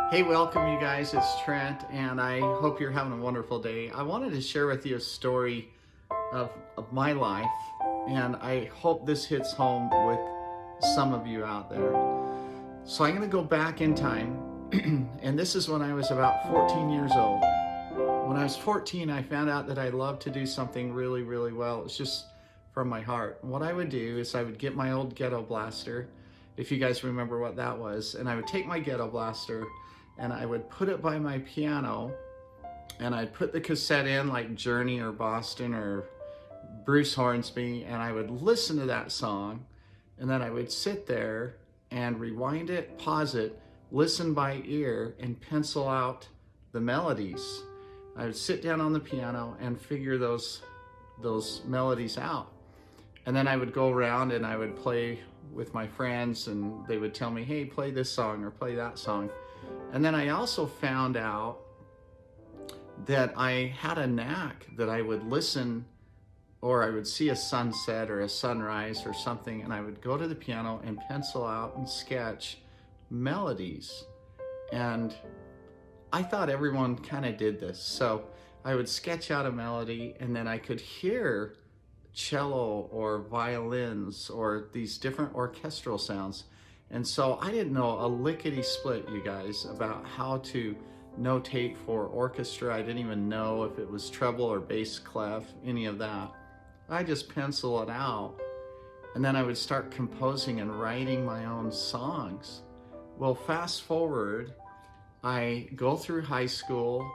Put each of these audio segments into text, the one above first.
Hey, welcome you guys. It's Trent, and I hope you're having a wonderful day. I wanted to share with you a story of my life, and I hope this hits home with some of you out there. So I'm going to go back in time, and this is when I was about 14 years old. When I was 14, I found out that I loved to do something really, really well. It's just from my heart. What I would do is I would get my old ghetto blaster, if you guys remember what that was, and I would take my ghetto blaster and I would put it by my piano, and I'd put the cassette in like Journey or Boston or Bruce Hornsby, and I would listen to that song, and then I would sit there and rewind it, pause it, listen by ear, and pencil out the melodies. I would sit down on the piano and figure those melodies out. And then I would go around and I would play with my friends, and they would tell me, hey, play this song or play that song. And then I also found out that I had a knack that I would listen, or I would see a sunset or a sunrise or something, and I would go to the piano and pencil out and sketch melodies. And I thought everyone kind of did this. So I would sketch out a melody, and then I could hear cello or violins or these different orchestral sounds. And so I didn't know a lickety split, you guys, about how to notate for orchestra. I didn't even know if it was treble or bass clef, any of that. I just pencil it out, and then I would start composing and writing my own songs. Well, fast forward, I go through high school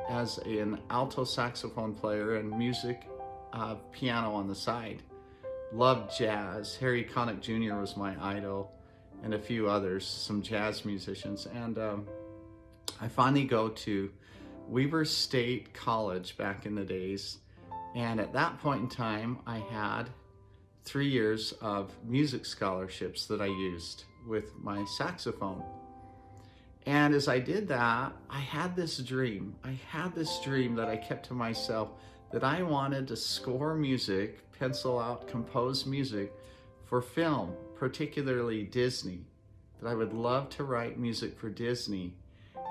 as an alto saxophone player and music, piano on the side. Loved jazz. Harry Connick Jr. was my idol, and a few others, some jazz musicians. And I finally go to Weber State College back in the days. And at that point in time, I had 3 years of music scholarships that I used with my saxophone. And as I did that, I had this dream. I had this dream that I kept to myself, that I wanted to score music, pencil out, compose music for film, particularly Disney. That I would love to write music for Disney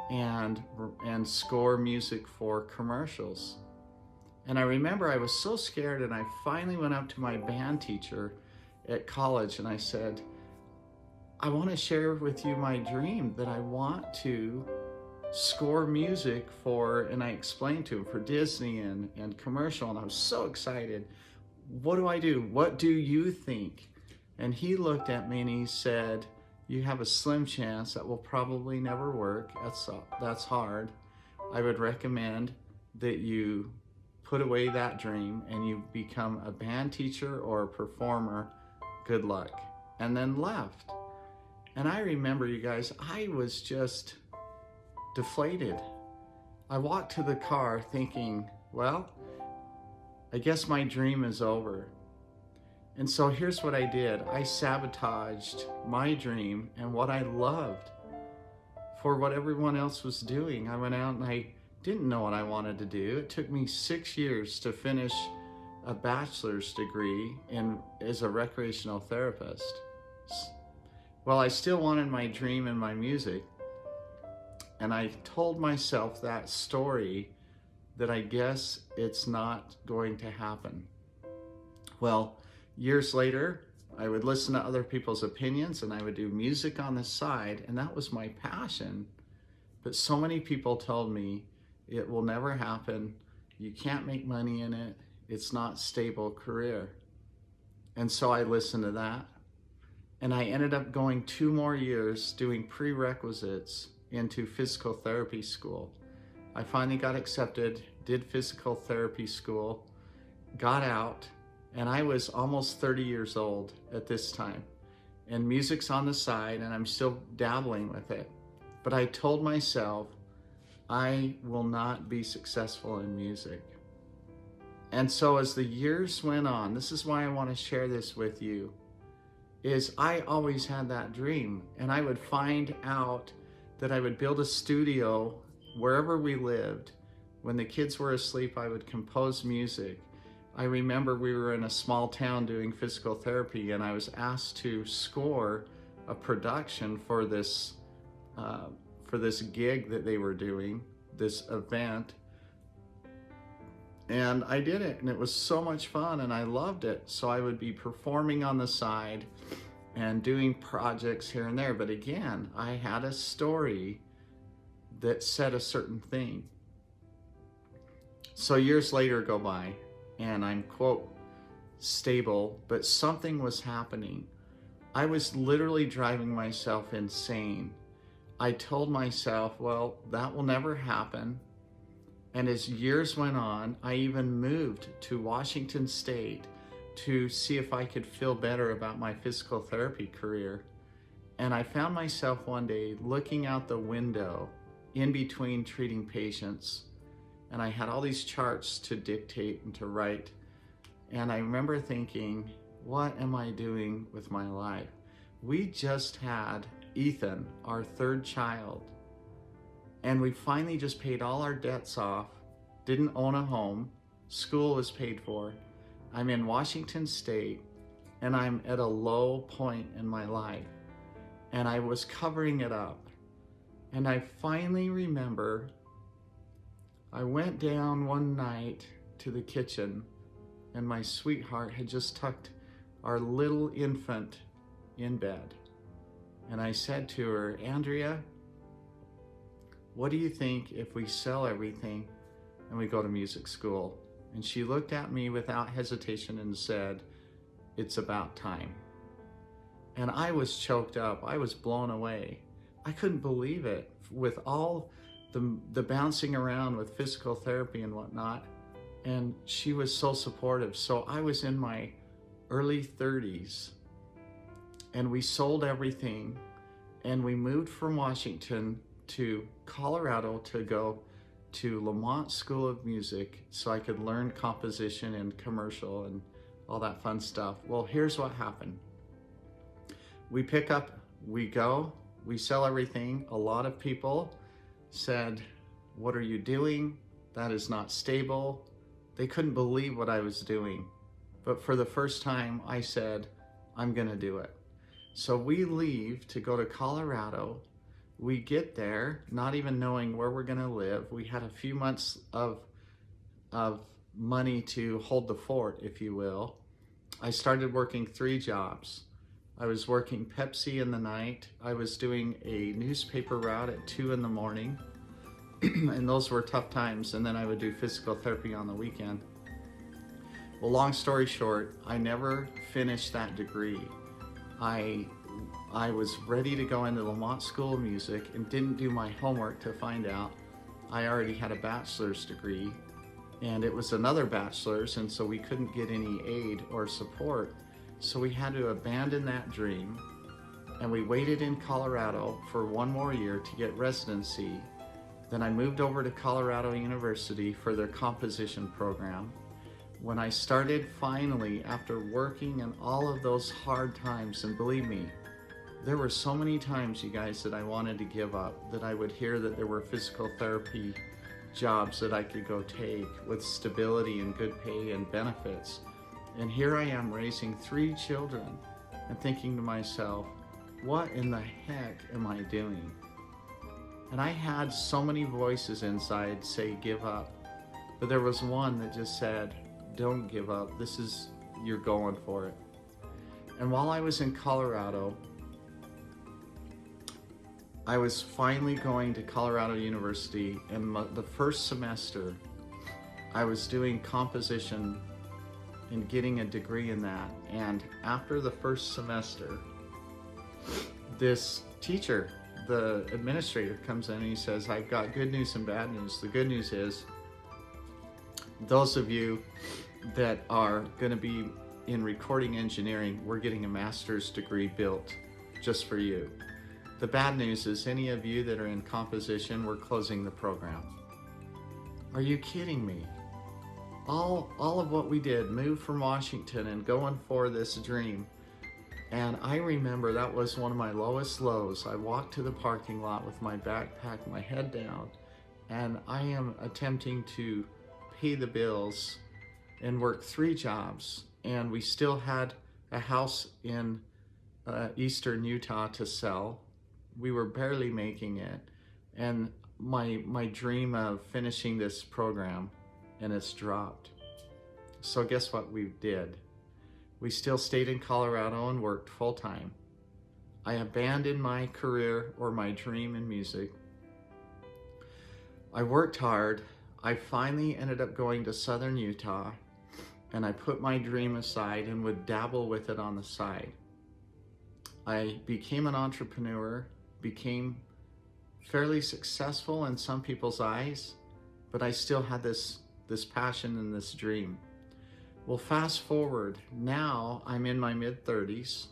and score music for commercials. And I remember I was so scared, and I finally went up to my band teacher at college and I said, I want to share with you my dream that I want to score music for, and I explained to him, for Disney and commercial, and I was so excited. What do I do? What do you think? And he looked at me and he said, you have a slim chance that will probably never work. That's hard. I would recommend that you put away that dream and you become a band teacher or a performer. Good luck. And then left. And I remember, you guys, I was just deflated. I walked to the car thinking, well, I guess my dream is over. And so here's what I did. I sabotaged my dream and what I loved for what everyone else was doing. I went out and I didn't know what I wanted to do. It took me 6 years to finish a bachelor's degree as a recreational therapist. Well, I still wanted my dream in my music. And I told myself that story, that I guess it's not going to happen. Well, years later, I would listen to other people's opinions and I would do music on the side, and that was my passion. But so many people told me it will never happen. You can't make money in it. It's not stable career. And so I listened to that. And I ended up going 2 more years doing prerequisites into physical therapy school. I finally got accepted, did physical therapy school, got out, and I was almost 30 years old at this time. And music's on the side, and I'm still dabbling with it. But I told myself, I will not be successful in music. And so as the years went on, this is why I want to share this with you, is I always had that dream, and I would find out that I would build a studio wherever we lived. When the kids were asleep, I would compose music. I remember we were in a small town doing physical therapy, and I was asked to score a production for this for this gig that they were doing, this event. And I did it, and it was so much fun, and I loved it. So I would be performing on the side and doing projects here and there. But again, I had a story that said a certain thing. So years later go by, and I'm, quote, stable, but something was happening. I was literally driving myself insane. I told myself, well, that will never happen. And as years went on, I even moved to Washington State to see if I could feel better about my physical therapy career. And I found myself one day looking out the window in between treating patients. And I had all these charts to dictate and to write. And I remember thinking, what am I doing with my life? We just had Ethan, our third child. And we finally just paid all our debts off, didn't own a home, school was paid for. I'm in Washington State, and I'm at a low point in my life. And I was covering it up. And I finally remember I went down one night to the kitchen, and my sweetheart had just tucked our little infant in bed. And I said to her, Andrea, what do you think if we sell everything and we go to music school? And she looked at me without hesitation and said, it's about time. And I was choked up. I was blown away. I couldn't believe it. With all the bouncing around with physical therapy and whatnot, and she was so supportive. So I was in my early 30s, and we sold everything, and we moved from Washington to Colorado to go to Lamont School of Music so I could learn composition and commercial and all that fun stuff. Well, here's what happened. We pick up, we go, we sell everything. A lot of people said, what are you doing? That is not stable. They couldn't believe what I was doing. But for the first time, I said, I'm gonna do it. So we leave to go to Colorado. We get there, not even knowing where we're gonna live. We had a few months of money to hold the fort, if you will. I started working 3 jobs. I was working Pepsi in the night. I was doing a newspaper route at 2 in the morning. And those were tough times. And then I would do physical therapy on the weekend. Well, long story short, I never finished that degree. I was ready to go into Lamont School of Music and didn't do my homework to find out I already had a bachelor's degree, and it was another bachelor's, and so we couldn't get any aid or support. So we had to abandon that dream, and we waited in Colorado for 1 more year to get residency. Then I moved over to Colorado University for their composition program. When I started finally, after working in all of those hard times, and believe me, there were so many times, you guys, that I wanted to give up, that I would hear that there were physical therapy jobs that I could go take with stability and good pay and benefits. And here I am raising 3 children and thinking to myself, what in the heck am I doing? And I had so many voices inside say, give up. But there was one that just said, don't give up. You're going for it. And while I was in Colorado, I was finally going to Colorado University, and the first semester, I was doing composition and getting a degree in that. And after the first semester, this teacher, the administrator, comes in and he says, I've got good news and bad news. The good news is, those of you that are going to be in recording engineering, we're getting a master's degree built just for you. The bad news is, any of you that are in composition, we're closing the program. Are you kidding me? All of what we did, moved from Washington and going for this dream. And I remember that was one of my lowest lows. I walked to the parking lot with my backpack, my head down, and I am attempting to pay the bills and work 3 jobs. And we still had a house in eastern Utah to sell. We were barely making it. and my dream of finishing this program, and it's dropped. So guess what we did? We still stayed in Colorado and worked full time. I abandoned my career or my dream in music. I worked hard. I finally ended up going to Southern Utah, and I put my dream aside and would dabble with it on the side. I became an entrepreneur, became fairly successful in some people's eyes, but I still had this passion and this dream. Well, fast forward, now I'm in my mid-30s,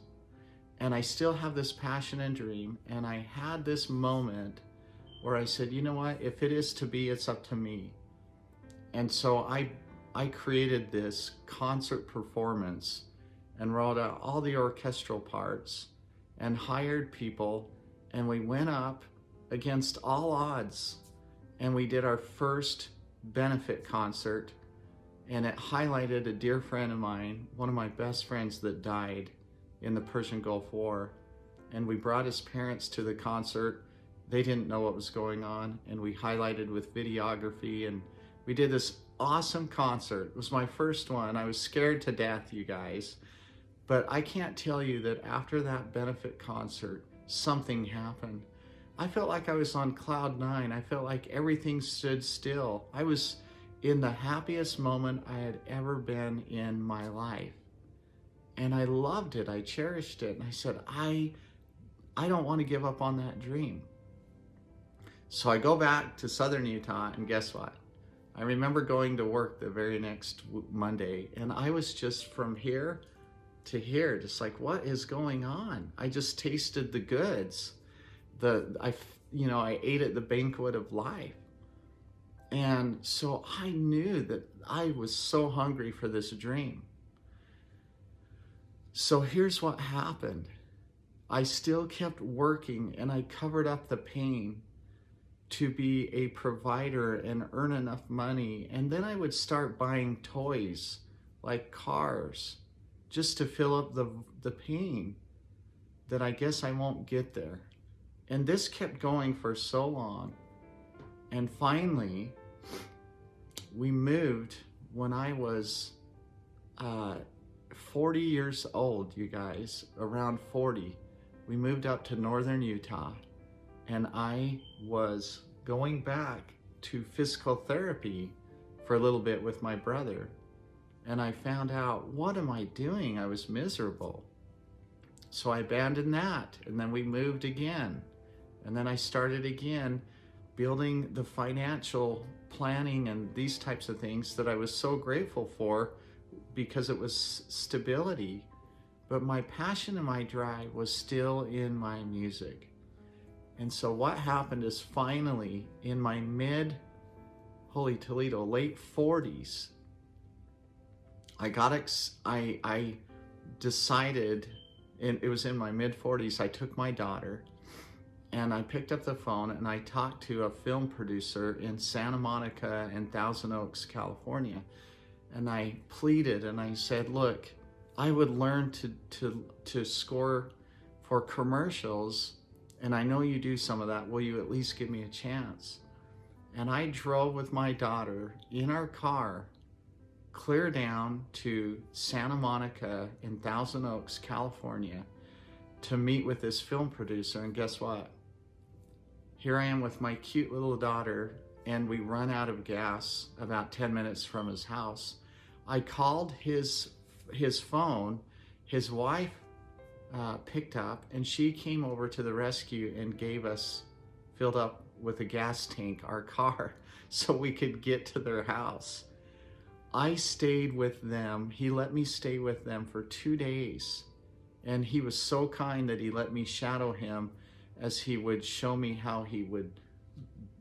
and I still have this passion and dream, and I had this moment where I said, you know what, if it is to be, it's up to me. And so I created this concert performance and wrote out all the orchestral parts and hired people, and we went up against all odds, and we did our first benefit concert, and it highlighted a dear friend of mine, one of my best friends that died in the Persian Gulf War, and we brought his parents to the concert. They didn't know what was going on, and we highlighted with videography, and we did this awesome concert. It was my first one. I was scared to death, you guys, but I can't tell you that after that benefit concert, something happened. I felt like I was on cloud nine. I felt like everything stood still. I was in the happiest moment I had ever been in my life. And I loved it. I cherished it. And I said, I don't want to give up on that dream. So I go back to Southern Utah, and guess what? I remember going to work the very next Monday, and I was just from here to here, just like, what is going on? I just tasted the goods. I ate at the banquet of life. And so I knew that I was so hungry for this dream. So here's what happened. I still kept working, and I covered up the pain to be a provider and earn enough money. And then I would start buying toys like cars just to fill up the pain that I guess I won't get there. And this kept going for so long. And finally, we moved when I was 40 years old, you guys, around 40. We moved up to northern Utah, and I was going back to physical therapy for a little bit with my brother. And I found out, what am I doing? I was miserable. So I abandoned that, and then we moved again. And then I started again building the financial planning and these types of things that I was so grateful for because it was stability. But my passion and my drive was still in my music. And so what happened is finally in my Holy Toledo, late 40s, I decided, and it was in my mid 40s, I took my daughter and I picked up the phone and I talked to a film producer in Santa Monica and Thousand Oaks, California. And I pleaded and I said, look, I would learn to score for commercials, and I know you do some of that. Will you at least give me a chance? And I drove with my daughter in our car clear down to Santa Monica in Thousand Oaks, California, to meet with this film producer. And guess what? Here I am with my cute little daughter, and we run out of gas about 10 minutes from his house. I called his phone. His wife picked up, and she came over to the rescue and filled up with a gas tank our car so we could get to their house. I stayed with them. He let me stay with them for 2 days, and he was so kind that he let me shadow him as he would show me how he would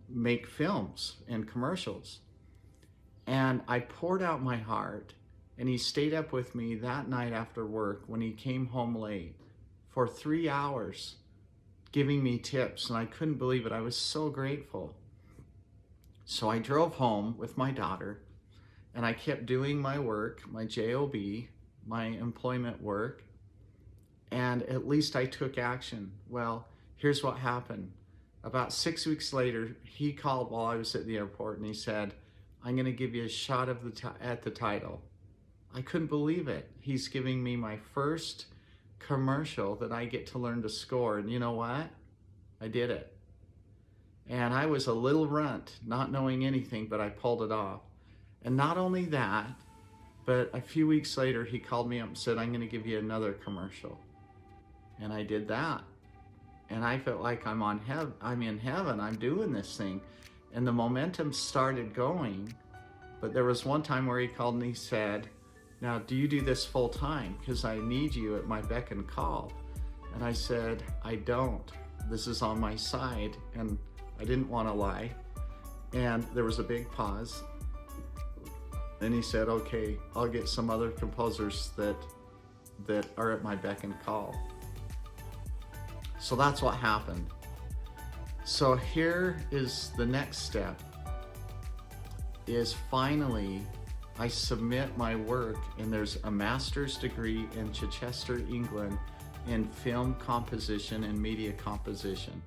make films and commercials. And I poured out my heart, and he stayed up with me that night after work when he came home late for 3 hours, giving me tips, and I couldn't believe it. I was so grateful. So I drove home with my daughter, and I kept doing my work, my job, my employment work, and at least I took action. Well, here's what happened. About 6 weeks later, he called while I was at the airport and he said, I'm going to give you a shot of at the title. I couldn't believe it. He's giving me my first commercial that I get to learn to score. And you know what? I did it. And I was a little runt, not knowing anything, but I pulled it off. And not only that, but a few weeks later, he called me up and said, I'm going to give you another commercial. And I did that. And I felt like I'm in heaven, I'm doing this thing. And the momentum started going. But there was one time where he called and he said, now, do you do this full time? Because I need you at my beck and call. And I said, I don't. This is on my side. And I didn't want to lie. And there was a big pause. Then he said, okay, I'll get some other composers that are at my beck and call. So that's what happened. So here is the next step, is finally I submit my work, and there's a master's degree in Chichester, England, in film composition and media composition.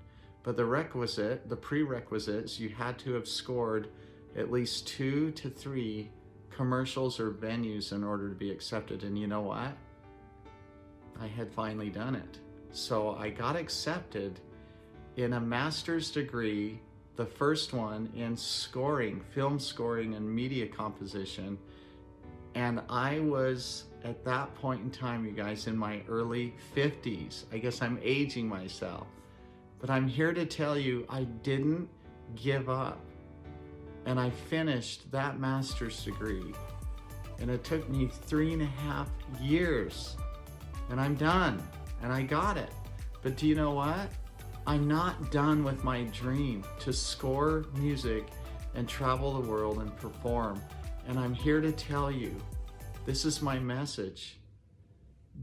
But the prerequisites, you had to have scored at least 2 to 3 commercials or venues in order to be accepted. And you know what? I had finally done it. So I got accepted in a master's degree, the first one in scoring, film scoring and media composition. And I was, at that point in time, you guys, in my early 50s. I guess I'm aging myself. But I'm here to tell you, I didn't give up. And I finished that master's degree. And it took me 3.5 years. And I'm done. And I got it. But do you know what? I'm not done with my dream to score music and travel the world and perform. And I'm here to tell you, this is my message.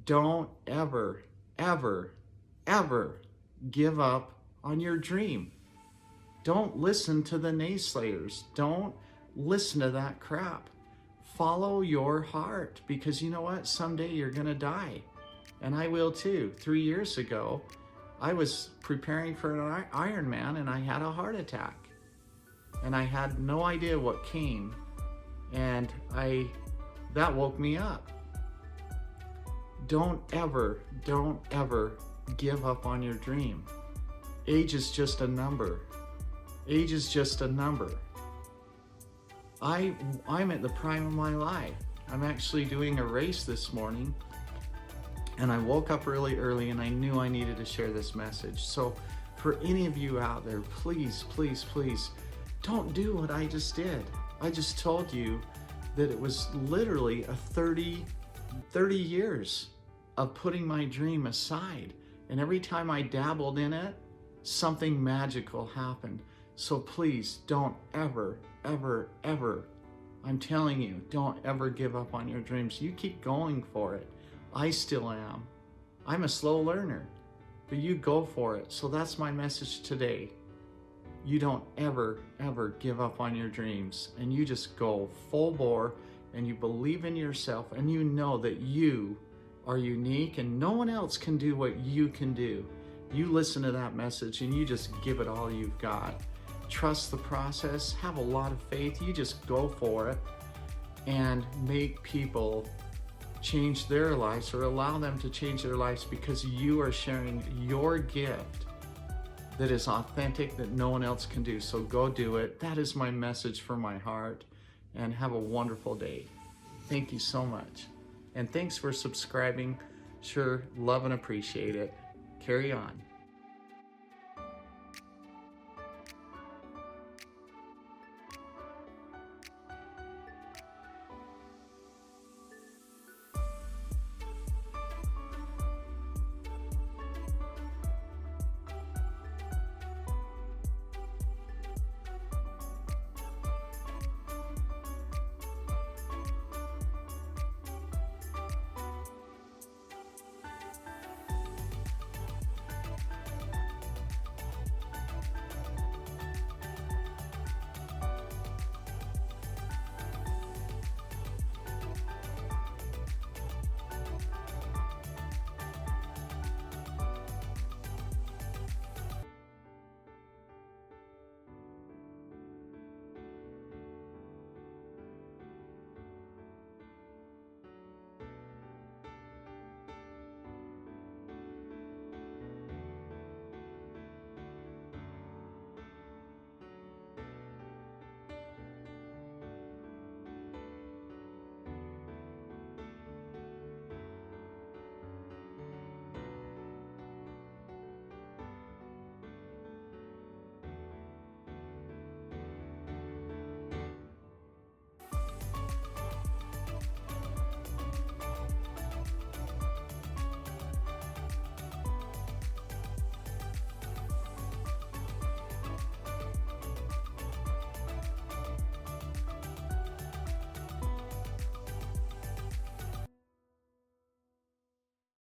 Don't ever, ever, ever give up on your dream. Don't listen to the naysayers. Don't listen to that crap. Follow your heart, because you know what? Someday you're gonna die. And I will too. 3 years ago, I was preparing for an Ironman and I had a heart attack. And I had no idea what came. And that woke me up. Don't ever give up on your dream. Age is just a number. Age is just a number. I'm at the prime of my life. I'm actually doing a race this morning, and I woke up really early and I knew I needed to share this message. So for any of you out there, please, please, please don't do what I just did. I just told you that it was literally a 30 years of putting my dream aside. And every time I dabbled in it, something magical happened. So please don't ever, ever, ever, I'm telling you, don't ever give up on your dreams. You keep going for it. I still am. I'm a slow learner, but you go for it. So that's my message today. You don't ever, ever give up on your dreams, and you just go full bore, and you believe in yourself, and you know that you are unique and no one else can do what you can do. You listen to that message and you just give it all you've got. Trust the process, have a lot of faith, you just go for it and make people change their lives, or allow them to change their lives, because you are sharing your gift that is authentic, that no one else can do. So go do it. That is my message from my heart, and have a wonderful day. Thank you so much. And thanks for subscribing. Sure, love and appreciate it. Carry on.